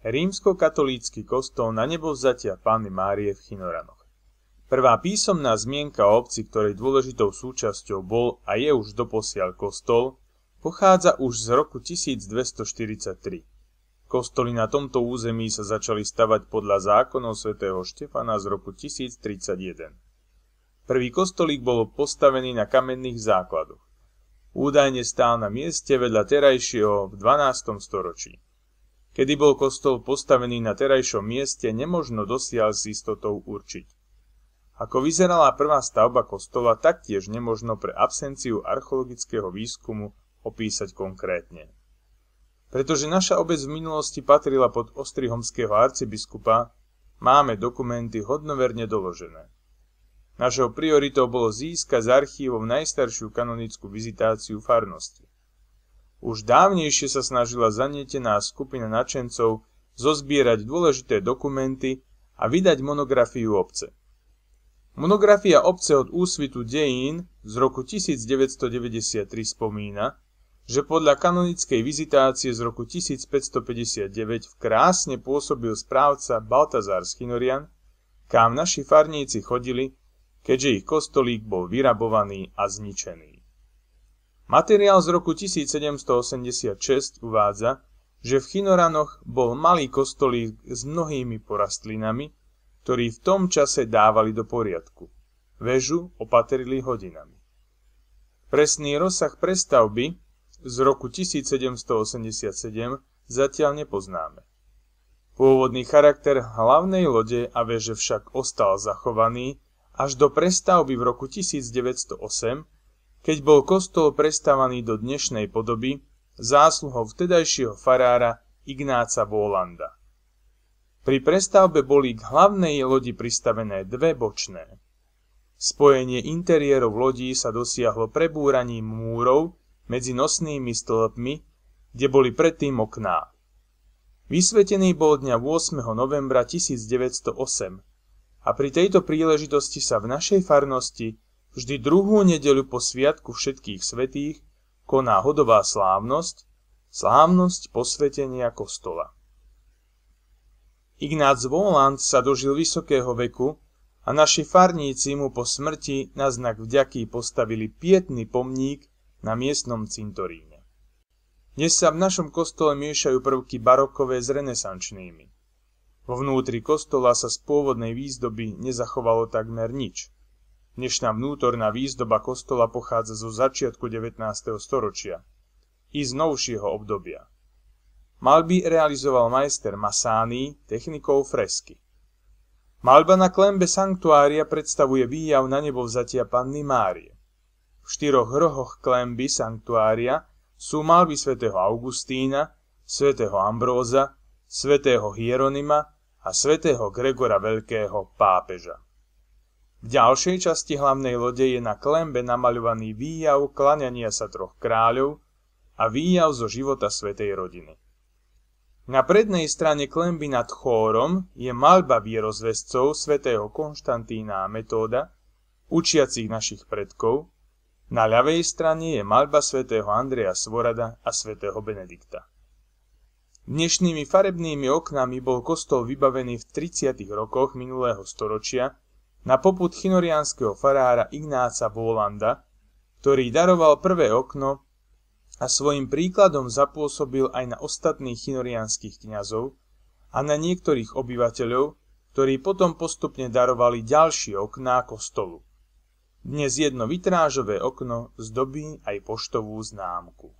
Rímskokatolícky kostol Na Nebovzatia Panny Márie v Chynoranoch. Prvá písomná zmienka o obci, ktorej dôležitou súčasťou bol a je už doposiaľ kostol, pochádza už z roku 1243. Kostoly na tomto území sa začali stavať podľa zákonov svätého Štefana z roku 1031. Prvý kostolík bol postavený na kamenných základoch. Údajne stál na mieste vedľa terajšieho v 12. storočí. Kedy bol kostol postavený na terajšom mieste, nemožno dosiaľ s istotou určiť. Ako vyzerala prvá stavba kostola, taktiež nemožno pre absenciu archeologického výskumu opísať konkrétne. Pretože naša obec v minulosti patrila pod ostrihomského arcibiskupa, máme dokumenty hodnoverne doložené. Našou prioritou bolo získať z archívov najstaršiu kanonickú vizitáciu farnosti. Už dávnejšie sa snažila zanietená skupina nadšencov zozbierať dôležité dokumenty a vydať monografiu obce. Monografia obce od úsvitu dejín z roku 1993 spomína, že podľa kanonickej vizitácie z roku 1559 v Krásne pôsobil správca Baltazár z Chynorian, kam naši farníci chodili, keďže ich kostolík bol vyrabovaný a zničený. Materiál z roku 1786 uvádza, že v Chynoranoch bol malý kostolík s mnohými porastlinami, ktorí v tom čase dávali do poriadku. Väžu opatrili hodinami. Presný rozsah prestavby z roku 1787 zatiaľ nepoznáme. Pôvodný charakter hlavnej lode a veže však ostal zachovaný až do prestavby v roku 1908, keď bol kostol prestavaný do dnešnej podoby zásluhou vtedajšieho farára Ignáca Volanda. Pri prestavbe boli k hlavnej lodi pristavené dve bočné. Spojenie interiérov lodí sa dosiahlo prebúraním múrov medzi nosnými stĺpmi, kde boli predtým okná. Vysvetený bol dňa 8. novembra 1908 a pri tejto príležitosti sa v našej farnosti vždy druhú nedeľu po sviatku všetkých svätých koná hodová slávnosť posvetenia kostola. Ignác Voland sa dožil vysokého veku a naši farníci mu po smrti na znak vďaky postavili pietný pomník na miestnom cintoríne. Dnes sa v našom kostole miešajú prvky barokové s renesančnými. Vo vnútri kostola sa z pôvodnej výzdoby nezachovalo takmer nič. Dnešná vnútorná výzdoba kostola pochádza zo začiatku 19. storočia i z novšieho obdobia. Maľby realizoval majster Massani technikou fresky. Maľba na klenbe sanktuária predstavuje výjav Na Nebovzatia Panny Márie. V 4 rohoch klenby sanktuária sú maľby svätého Augustína, svätého Ambróza, svätého Hieronima a svätého Gregora Veľkého pápeža. V ďalšej časti hlavnej lode je na klenbe namaľovaný výjav kláňania sa 3 kráľov a výjav zo života svätej rodiny. Na prednej strane klenby nad chórom je maľba vierozvescov svätého Konštantína a Metóda, učiacich našich predkov. Na ľavej strane je maľba svätého Andreja Svorada a svätého Benedikta. Dnešnými farebnými oknami bol kostol vybavený v 30. rokoch minulého storočia na popud chynoriánskeho farára Ignáca Volanda, ktorý daroval prvé okno a svojim príkladom zapôsobil aj na ostatných chynoriánskych kňazov a na niektorých obyvateľov, ktorí potom postupne darovali ďalšie okná kostolu. Dnes jedno vitrážové okno zdobí aj poštovú známku.